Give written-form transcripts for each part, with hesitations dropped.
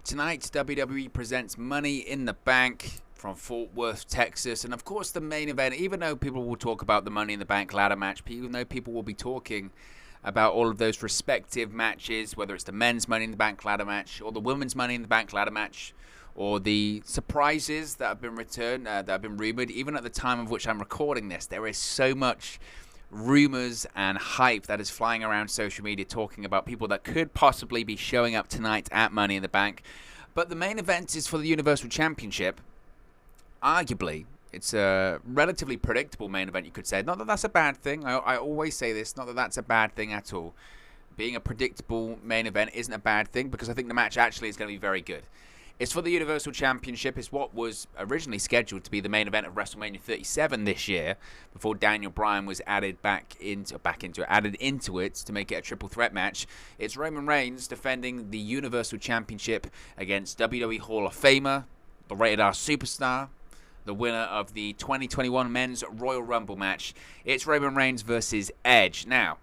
Tonight, WWE presents Money in the Bank from Fort Worth, Texas. And of course, the main event, even though people will talk about the Money in the Bank ladder match, even though people will be talking about all of those respective matches, whether it's the men's Money in the Bank ladder match or the women's Money in the Bank ladder match, or the surprises that have been returned, that have been rumored, even at the time of which I'm recording this, there is so much rumors and hype that is flying around social media talking about people that could possibly be showing up tonight at Money in the Bank. But the main event is for the Universal Championship. Arguably, it's a relatively predictable main event, you could say. Not that that's a bad thing. I always say this, not that that's a bad thing at all. Being a predictable main event isn't a bad thing because I think the match actually is going to be very good. It's for the Universal Championship. It's what was originally scheduled to be the main event of WrestleMania 37 this year, before Daniel Bryan was added added into it to make it a triple threat match. It's Roman Reigns defending the Universal Championship against WWE Hall of Famer, the Rated R Superstar, the winner of the 2021 Men's Royal Rumble match. It's Roman Reigns versus Edge. Now,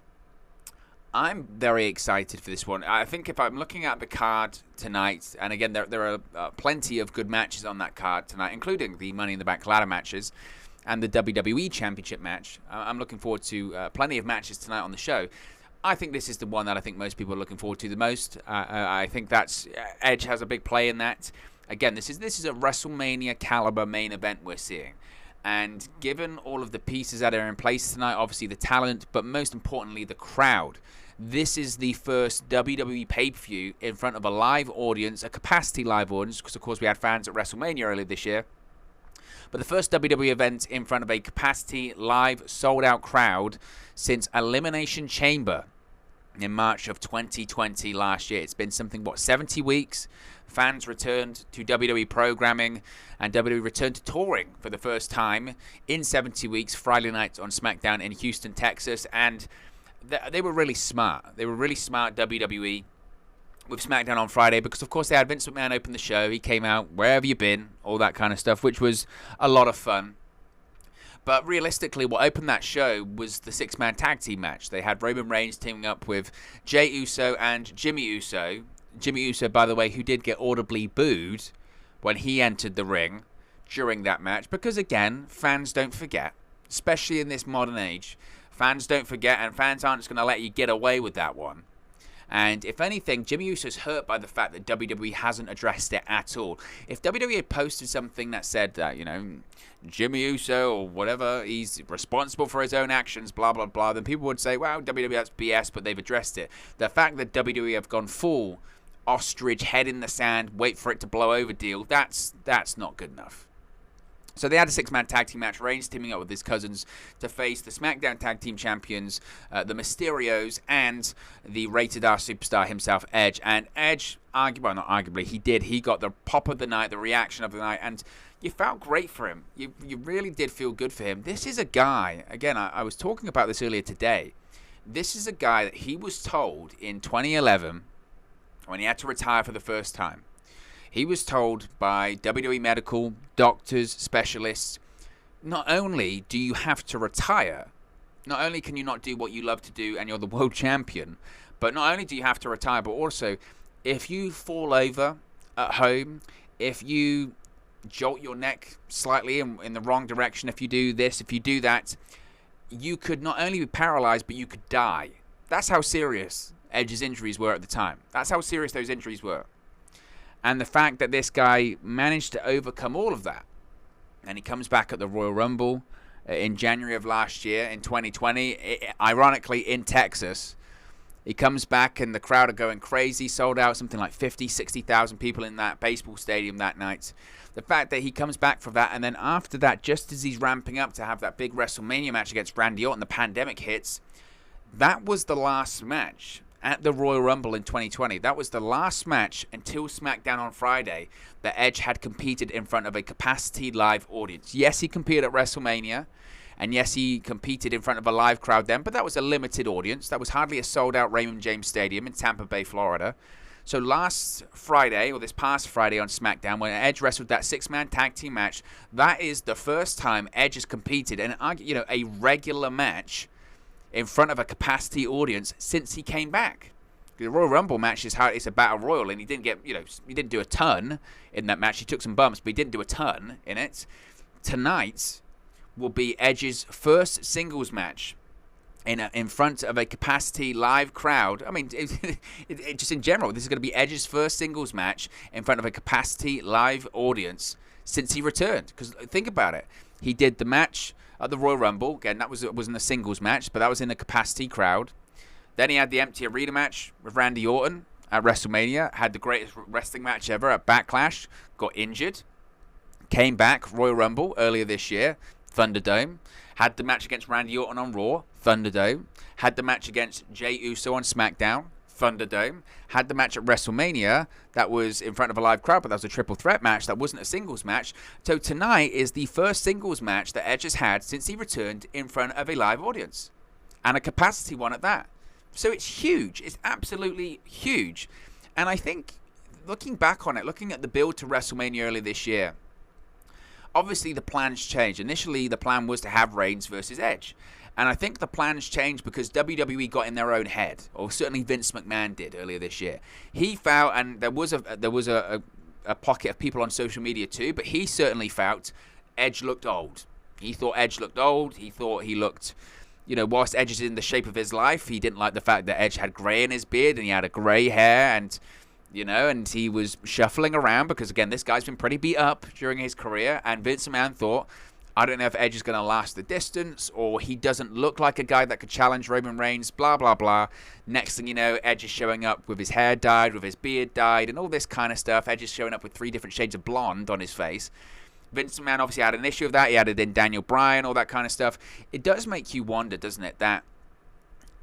I'm very excited for this one. I think if I'm looking at the card tonight, and again, there are plenty of good matches on that card tonight, including the Money in the Bank ladder matches and the WWE Championship match. I'm looking forward to plenty of matches tonight on the show. I think this is the one that I think most people are looking forward to the most. I think that's Edge has a big play in that. Again, this is a WrestleMania caliber main event we're seeing. And given all of the pieces that are in place tonight, obviously the talent, but most importantly, the crowd. This is the first WWE pay-per-view in front of a live audience, a capacity live audience, because of course we had fans at WrestleMania earlier this year. But the first WWE event in front of a capacity live sold-out crowd since Elimination Chamber in March of 2020 last year. It's been something, 70 weeks? Fans returned to WWE programming, and WWE returned to touring for the first time in 70 weeks, Friday night on SmackDown in Houston, Texas, and they were really smart. They were really smart, WWE, with SmackDown on Friday, because of course they had Vince McMahon open the show. He came out, where have you been? All that kind of stuff, which was a lot of fun. But realistically, what opened that show was the six-man tag team match. They had Roman Reigns teaming up with Jey Uso and Jimmy Uso. Jimmy Uso, by the way, who did get audibly booed when he entered the ring during that match. Because again, fans don't forget, especially in this modern age. Fans don't forget, and fans aren't just going to let you get away with that one. And if anything, Jimmy Uso's hurt by the fact that WWE hasn't addressed it at all. If WWE had posted something that said that, Jimmy Uso or whatever, he's responsible for his own actions, blah, blah, blah, then people would say, well, WWE, that's BS, but they've addressed it. The fact that WWE have gone full ostrich, head in the sand, wait for it to blow over deal, that's not good enough. So they had a six-man tag team match, Reigns teaming up with his cousins to face the SmackDown Tag Team Champions, the Mysterios, and the Rated R Superstar himself, Edge. And Edge, he got the pop of the night, the reaction of the night, and you felt great for him. You really did feel good for him. This is a guy, again, I was talking about this earlier today, this is a guy that he was told in 2011, when he had to retire for the first time, he was told by WWE medical, doctors, specialists, not only do you have to retire, not only can you not do what you love to do and you're the world champion, but not only do you have to retire, but also if you fall over at home, if you jolt your neck slightly in the wrong direction, if you do this, if you do that, you could not only be paralyzed, but you could die. That's how serious Edge's injuries were at the time. That's how serious those injuries were. And the fact that this guy managed to overcome all of that, and he comes back at the Royal Rumble in January of last year, in 2020, ironically in Texas. He comes back and the crowd are going crazy, sold out something like 50, 60,000 people in that baseball stadium that night. The fact that he comes back for that, and then after that, just as he's ramping up to have that big WrestleMania match against Randy Orton, the pandemic hits, that was the last match at the Royal Rumble in 2020. That was the last match until SmackDown on Friday that Edge had competed in front of a capacity live audience. Yes, he competed at WrestleMania, and yes, he competed in front of a live crowd then, but that was a limited audience. That was hardly a sold-out Raymond James Stadium in Tampa Bay, Florida. So last Friday, or this past Friday on SmackDown, when Edge wrestled that six-man tag team match, that is the first time Edge has competed in a regular match in front of a capacity audience since he came back. The Royal Rumble match is how it's a battle royal, and he didn't get, he didn't do a ton in that match. He took some bumps, but he didn't do a ton in it. Tonight will be Edge's first singles match in front of a capacity live crowd. I mean, just in general, this is going to be Edge's first singles match in front of a capacity live audience since he returned. Because think about it. He did the match at the Royal Rumble. Again, that wasn't a singles match, but that was in a capacity crowd. Then he had the empty arena match with Randy Orton at WrestleMania. Had the greatest wrestling match ever at Backlash. Got injured. Came back, Royal Rumble, earlier this year. Thunderdome. Had the match against Randy Orton on Raw. Thunderdome. Had the match against Jey Uso on SmackDown. Thunderdome. Had the match at WrestleMania that was in front of a live crowd, but that was a triple threat match. That wasn't a singles match. So tonight is the first singles match that Edge has had since he returned in front of a live audience. And a capacity one at that. So it's huge. It's absolutely huge. And I think, looking back on it, looking at the build to WrestleMania earlier this year, obviously the plans changed. Initially, the plan was to have Reigns versus Edge. And I think the plans changed because WWE got in their own head, or certainly Vince McMahon did earlier this year. He felt, and there was a pocket of people on social media too, but he certainly felt Edge looked old. He thought Edge looked old. He thought he looked, whilst Edge is in the shape of his life, he didn't like the fact that Edge had grey in his beard and he had a grey hair and he was shuffling around because, again, this guy's been pretty beat up during his career. And Vince McMahon thought, I don't know if Edge is going to last the distance, or he doesn't look like a guy that could challenge Roman Reigns, blah, blah, blah. Next thing you know, Edge is showing up with his hair dyed, with his beard dyed, and all this kind of stuff. Edge is showing up with 3 different shades of blonde on his face. Vince McMahon obviously had an issue with that. He added in Daniel Bryan, all that kind of stuff. It does make you wonder, doesn't it, that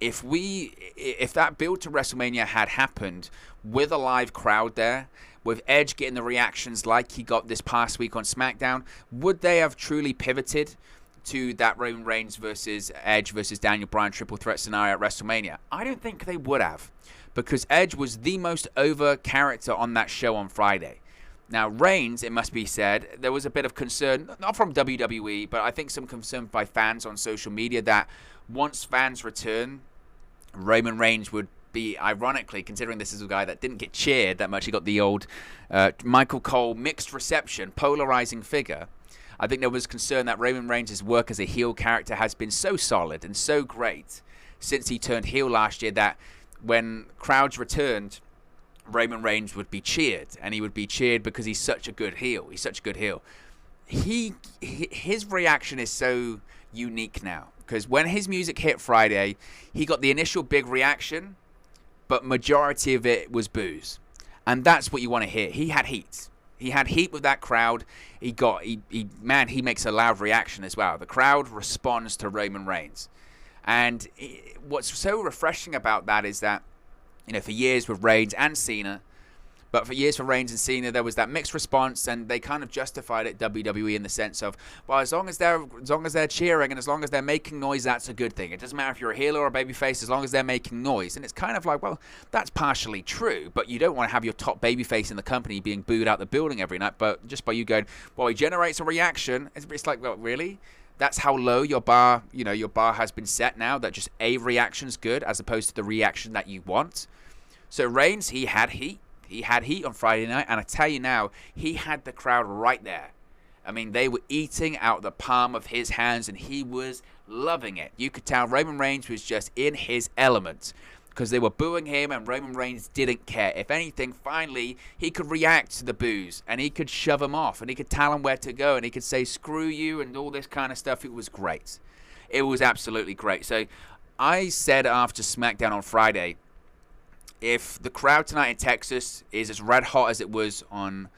if that build to WrestleMania had happened with a live crowd there, with Edge getting the reactions like he got this past week on SmackDown, would they have truly pivoted to that Roman Reigns versus Edge versus Daniel Bryan triple threat scenario at WrestleMania? I don't think they would have, because Edge was the most over character on that show on Friday. Now, Reigns, it must be said, there was a bit of concern, not from WWE, but I think some concern by fans on social media that once fans return, Roman Reigns would be, ironically, considering this is a guy that didn't get cheered that much, he got the old Michael Cole mixed reception, polarizing figure. I think there was concern that Roman Reigns' work as a heel character has been so solid and so great since he turned heel last year that when crowds returned, Roman Reigns would be cheered, and he would be cheered because he's such a good heel. He's such a good heel. His reaction is so unique now, because when his music hit Friday, he got the initial big reaction, but majority of it was boos. And that's what you want to hear. He had heat. He had heat with that crowd. He makes a loud reaction as well. The crowd responds to Roman Reigns. And what's so refreshing about that is that, for years with Reigns and Cena, but for years for Reigns and Cena, there was that mixed response, and they kind of justified it, WWE, in the sense of, well, as long as they're cheering and as long as they're making noise, that's a good thing. It doesn't matter if you're a heel or a babyface, as long as they're making noise. And it's kind of like, well, that's partially true, but you don't want to have your top babyface in the company being booed out the building every night. But just by you going, well, he generates a reaction, it's like, well, really? That's how low your bar has been set now, that just a reaction's good as opposed to the reaction that you want. So Reigns, he had heat. He had heat on Friday night, and I tell you now, he had the crowd right there. I mean, they were eating out the palm of his hands, and he was loving it. You could tell Roman Reigns was just in his element, because they were booing him, and Roman Reigns didn't care. If anything, finally, he could react to the boos, and he could shove them off, and he could tell them where to go, and he could say, screw you, and all this kind of stuff. It was great. It was absolutely great. So I said after SmackDown on Friday, if the crowd tonight in Texas is as red hot as it was on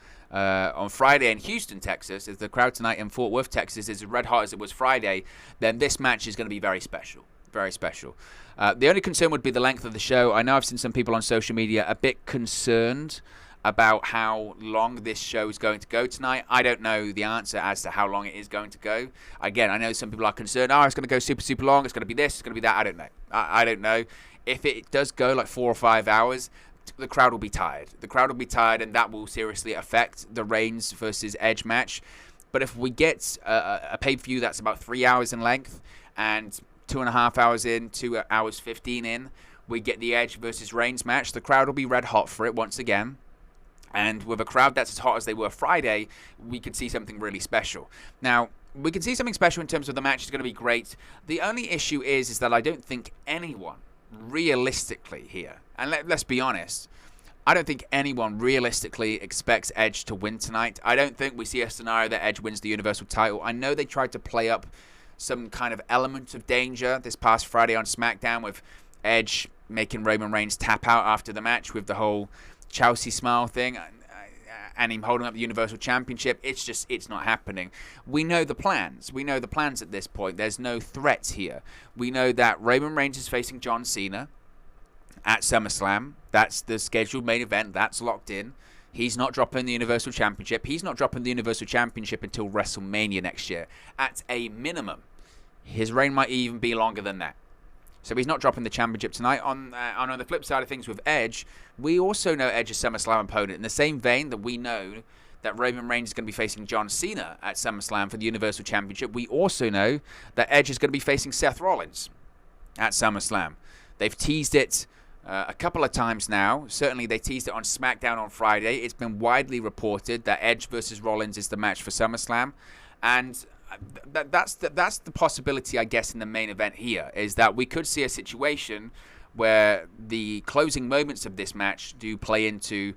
Friday in Houston, Texas, if the crowd tonight in Fort Worth, Texas is as red hot as it was Friday, then this match is going to be very special. Very special. The only concern would be the length of the show. I know I've seen some people on social media a bit concerned about how long this show is going to go tonight. I don't know the answer as to how long it is going to go. Again, I know some people are concerned, it's going to go super, super long. It's going to be this, it's going to be that. I don't know. I don't know. If it does go like 4 or 5 hours, the crowd will be tired. The crowd will be tired, and that will seriously affect the Reigns versus Edge match. But if we get a pay-per-view that's about 3 hours in length and 2.5 hours in, 2 hours 15 in, we get the Edge versus Reigns match. The crowd will be red hot for it once again. And with a crowd that's as hot as they were Friday, we could see something really special. Now, we can see something special in terms of the match is going to be great. The only issue is that I don't think anyone realistically here, and let's be honest, I don't think anyone realistically expects Edge to win tonight. I don't think we see a scenario that Edge wins the Universal title. I know they tried to play up some kind of element of danger this past Friday on SmackDown with Edge making Roman Reigns tap out after the match with the whole Chelsea smile thing and him holding up the Universal Championship. It's not happening. We know the plans. We know the plans at this point. There's no threats here. We know that Roman Reigns is facing John Cena at SummerSlam. That's the scheduled main event. That's locked in. He's not dropping the Universal Championship. He's not dropping the Universal Championship until WrestleMania next year. At a minimum. His reign might even be longer than that. So he's not dropping the championship tonight. On the flip side of things with Edge, we also know Edge's SummerSlam opponent. In the same vein that we know that Roman Reigns is going to be facing John Cena at SummerSlam for the Universal Championship, we also know that Edge is going to be facing Seth Rollins at SummerSlam. They've teased it a couple of times now. Certainly they teased it on SmackDown on Friday. It's been widely reported that Edge versus Rollins is the match for SummerSlam. And that's the possibility, I guess, in the main event here, is that we could see a situation where the closing moments of this match do play into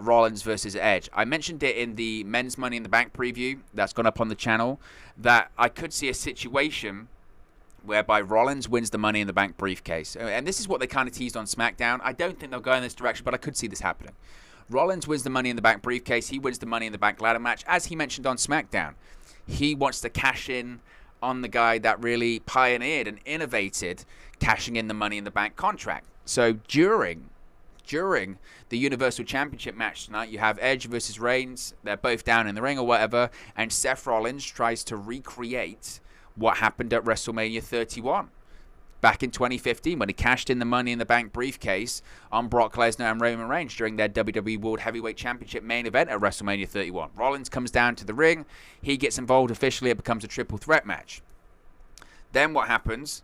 Rollins versus Edge. I mentioned it in the Men's Money in the Bank preview that's gone up on the channel, that I could see a situation whereby Rollins wins the Money in the Bank briefcase. And this is what they kind of teased on SmackDown. I don't think they'll go in this direction, but I could see this happening. Rollins wins the Money in the Bank briefcase. He wins the Money in the Bank ladder match, as he mentioned on SmackDown. He wants to cash in on the guy that really pioneered and innovated cashing in the Money in the Bank contract. So during the Universal Championship match tonight, you have Edge versus Reigns. They're both down in the ring or whatever, and Seth Rollins tries to recreate what happened at WrestleMania 31 back in 2015 when he cashed in the Money in the Bank briefcase on Brock Lesnar and Roman Reigns during their WWE World Heavyweight Championship main event at WrestleMania 31. Rollins comes down to the ring. He gets involved officially. It becomes a triple threat match. Then what happens?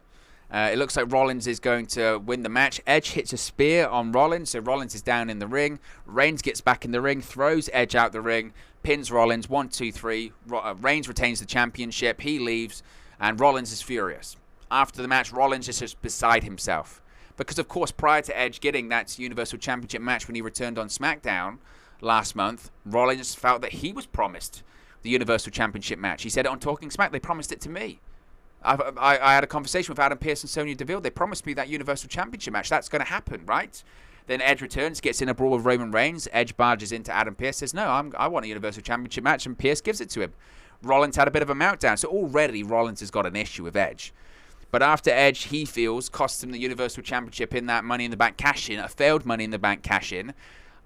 It looks like Rollins is going to win the match. Edge hits a spear on Rollins, so Rollins is down in the ring. Reigns gets back in the ring, throws Edge out the ring, pins Rollins, 1, 2, 3. Reigns retains the championship. He leaves, and Rollins is furious. After the match, Rollins is just beside himself. Because, of course, prior to Edge getting that Universal Championship match when he returned on SmackDown last month, Rollins felt that he was promised the Universal Championship match. He said it on Talking Smack. They promised it to me. I had a conversation with Adam Pearce and Sonya Deville. They promised me that Universal Championship match. That's going to happen, right? Then Edge returns, gets in a brawl with Roman Reigns. Edge barges into Adam Pearce, says, no, I want a Universal Championship match, and Pearce gives it to him. Rollins had a bit of a meltdown. So already Rollins has got an issue with Edge. But after Edge, he feels, cost him the Universal Championship in that Money in the Bank cash-in, a failed Money in the Bank cash-in.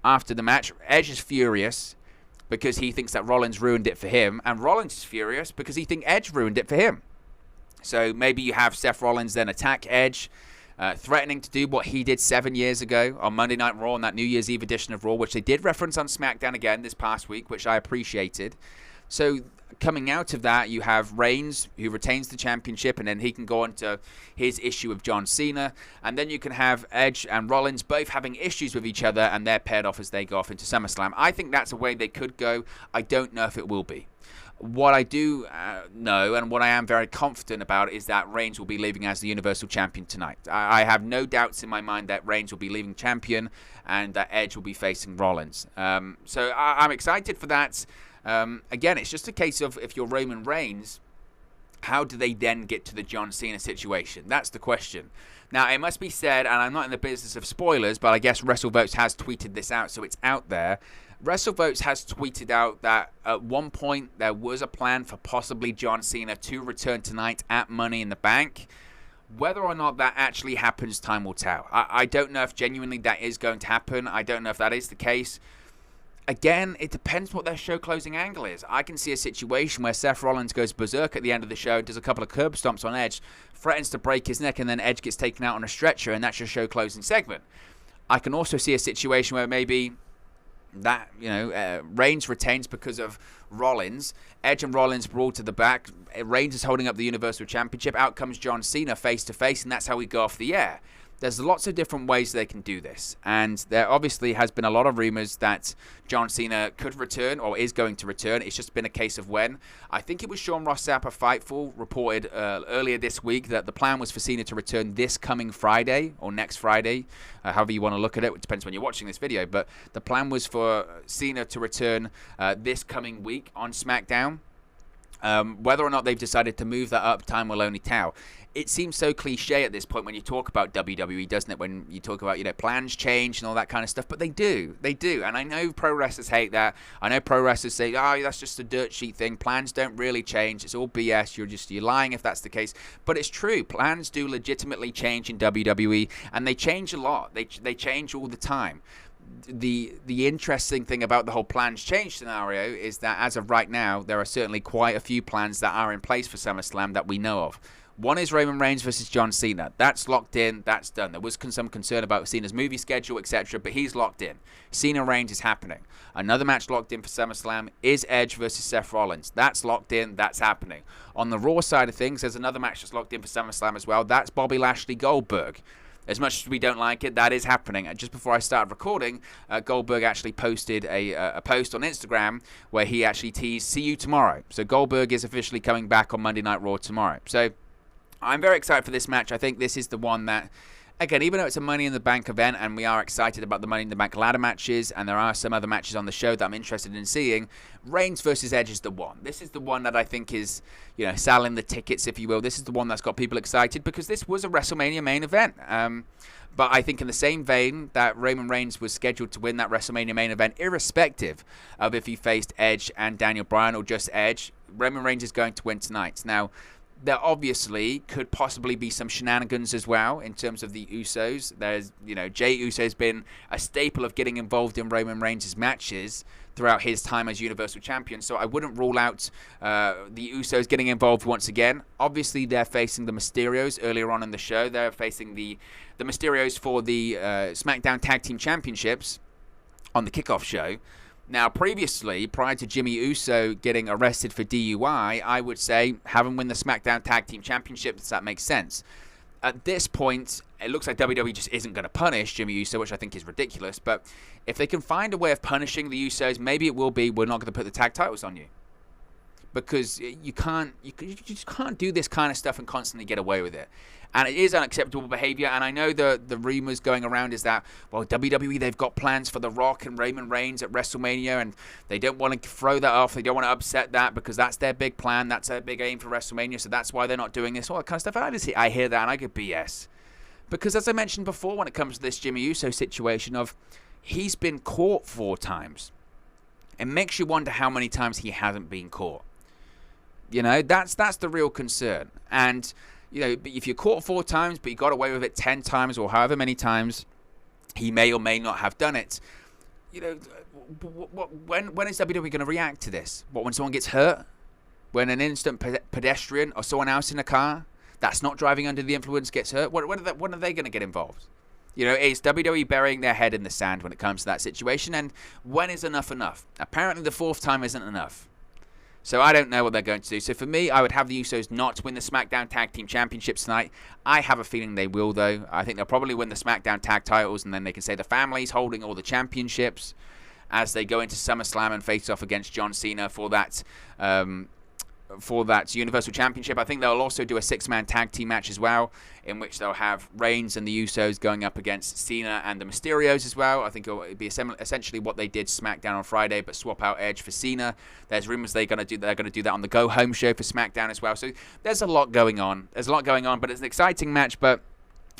After the match, Edge is furious because he thinks that Rollins ruined it for him, and Rollins is furious because he thinks Edge ruined it for him. So maybe you have Seth Rollins then attack Edge, threatening to do what he did 7 years ago on Monday Night Raw on that New Year's Eve edition of Raw, which they did reference on SmackDown again this past week, which I appreciated. So coming out of that, you have Reigns, who retains the championship, and then he can go on to his issue with John Cena. And then you can have Edge and Rollins both having issues with each other, and they're paired off as they go off into SummerSlam. I think that's a way they could go. I don't know if it will be. What I do know, and what I am very confident about, is that Reigns will be leaving as the Universal Champion tonight. I have no doubts in my mind that Reigns will be leaving champion, and that Edge will be facing Rollins. So I'm excited for that. Again, it's just a case of, if you're Roman Reigns, how do they then get to the John Cena situation? That's the question. Now, it must be said, and I'm not in the business of spoilers, but I guess WrestleVotes has tweeted this out, so it's out there. WrestleVotes has tweeted out that at one point there was a plan for possibly John Cena to return tonight at Money in the Bank. Whether or not that actually happens, time will tell. I don't know if genuinely that is going to happen. I don't know if that is the case. Again, it depends what their show closing angle is. I can see a situation where Seth Rollins goes berserk at the end of the show, does a couple of curb stomps on Edge, threatens to break his neck, and then Edge gets taken out on a stretcher, and that's your show closing segment. I can also see a situation where maybe that, Reigns retains because of Rollins. Edge and Rollins brawl to the back. Reigns is holding up the Universal Championship. Out comes John Cena face to face, and that's how we go off the air. There's lots of different ways they can do this, and there obviously has been a lot of rumors that John Cena could return or is going to return. It's just been a case of when. I think it was Sean Ross Sapp, Fightful, reported earlier this week that the plan was for Cena to return this coming Friday or next Friday, however you want to look at it. It depends when you're watching this video, but the plan was for Cena to return this coming week on SmackDown. Whether or not they've decided to move that up, time will only tell. It seems so cliche at this point when you talk about WWE, doesn't it? When you talk about, plans change and all that kind of stuff. But they do. And I know pro wrestlers hate that. I know pro wrestlers say, oh, that's just a dirt sheet thing. Plans don't really change. It's all BS. You're lying if that's the case. But it's true. Plans do legitimately change in WWE. And they change a lot. They change all the time. The interesting thing about the whole plans change scenario is that as of right now, there are certainly quite a few plans that are in place for SummerSlam that we know of. One is Roman Reigns versus John Cena. That's locked in. That's done. There was some concern about Cena's movie schedule, etc., but he's locked in. Cena Reigns is happening. Another match locked in for SummerSlam is Edge versus Seth Rollins. That's locked in. That's happening. On the Raw side of things, there's another match that's locked in for SummerSlam as well. That's Bobby Lashley Goldberg. As much as we don't like it, that is happening. Just before I started recording, Goldberg actually posted a post on Instagram where he actually teased, see you tomorrow. So Goldberg is officially coming back on Monday Night Raw tomorrow. So I'm very excited for this match. I think this is the one that, again, even though it's a Money in the Bank event and we are excited about the Money in the Bank ladder matches and there are some other matches on the show that I'm interested in seeing, Reigns versus Edge is the one. This is the one that I think is, selling the tickets, if you will. This is the one that's got people excited because this was a WrestleMania main event. But I think in the same vein that Roman Reigns was scheduled to win that WrestleMania main event, irrespective of if he faced Edge and Daniel Bryan or just Edge, Roman Reigns is going to win tonight. Now, there obviously could possibly be some shenanigans as well in terms of the Usos. There's, Jey Uso has been a staple of getting involved in Roman Reigns' matches throughout his time as Universal Champion. So I wouldn't rule out the Usos getting involved once again. Obviously, they're facing the Mysterios earlier on in the show. They're facing the Mysterios for the SmackDown Tag Team Championships on the kickoff show. Now, previously, prior to Jimmy Uso getting arrested for DUI, I would say have him win the SmackDown Tag Team Championship. Does that make sense? At this point, it looks like WWE just isn't going to punish Jimmy Uso, which I think is ridiculous. But if they can find a way of punishing the Usos, maybe it will be we're not going to put the tag titles on you. Because you just can't do this kind of stuff and constantly get away with it. And it is unacceptable behavior. And I know the rumors going around is that, well, WWE, they've got plans for The Rock and Roman Reigns at WrestleMania, and they don't want to throw that off. They don't want to upset that because that's their big plan. That's their big aim for WrestleMania. So that's why they're not doing this. All that kind of stuff. I hear that and I go BS. Because as I mentioned before, when it comes to this Jimmy Uso situation of he's been caught 4 times. It makes you wonder how many times he hasn't been caught. That's the real concern. And, if you're caught 4 times, but you got away with it 10 times or however many times he may or may not have done it, when is WWE going to react to this? When someone gets hurt? When an innocent pedestrian or someone else in a car that's not driving under the influence gets hurt? When are they going to get involved? Is WWE burying their head in the sand when it comes to that situation? And when is enough enough? Apparently the 4th time isn't enough. So I don't know what they're going to do. So for me, I would have the Usos not win the SmackDown Tag Team Championships tonight. I have a feeling they will, though. I think they'll probably win the SmackDown Tag titles, and then they can say the family's holding all the championships as they go into SummerSlam and face off against John Cena for that Universal Championship. I think they'll also do a 6-man tag team match as well, in which they'll have Reigns and the Usos going up against Cena and the Mysterios as well. I think it'll be essentially what they did SmackDown on Friday, but swap out Edge for Cena. There's rumors they're going to do that on the Go Home show for SmackDown as well. So there's a lot going on. But it's an exciting match. But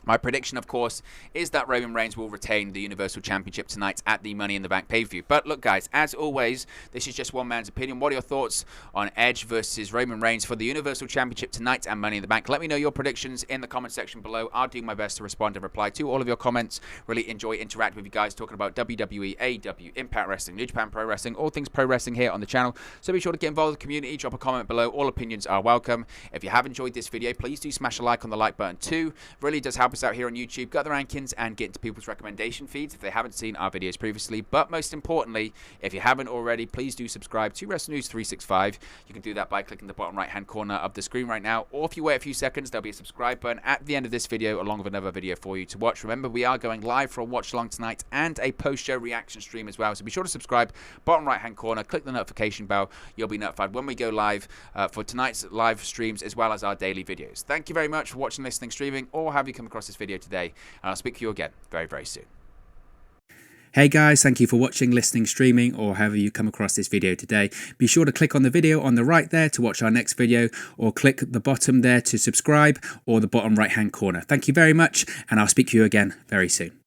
my prediction, of course, is that Roman Reigns will retain the Universal Championship tonight at the Money in the Bank pay-per-view. But look, guys, as always, this is just one man's opinion. What are your thoughts on Edge versus Roman Reigns for the Universal Championship tonight and Money in the Bank? Let me know your predictions in the comment section below. I'll do my best to respond and reply to all of your comments. Really enjoy interacting with you guys, talking about WWE, AEW, Impact Wrestling, New Japan Pro Wrestling, all things pro wrestling here on the channel. So be sure to get involved with the community. Drop a comment below. All opinions are welcome. If you have enjoyed this video, please do smash a like on the like button too. Really does help us us out here on YouTube, get the rankings, and get into people's recommendation feeds if they haven't seen our videos previously. But most importantly, if you haven't already, please do subscribe to Wrestle News 365. You can do that by clicking the bottom right-hand corner of the screen right now, or if you wait a few seconds, there'll be a subscribe button at the end of this video, along with another video for you to watch. Remember, we are going live for a watch-along tonight and a post-show reaction stream as well, so be sure to subscribe, bottom right-hand corner, click the notification bell. You'll be notified when we go live for tonight's live streams as well as our daily videos. Thank you very much for watching, listening, streaming, or have you come across this video today, and I'll speak to you again very, very soon. Hey guys, thank you for watching, listening, streaming, or however you come across this video today. Be sure to click on the video on the right there to watch our next video, or click the bottom there to subscribe, or the bottom right hand corner. Thank you very much, and I'll speak to you again very soon.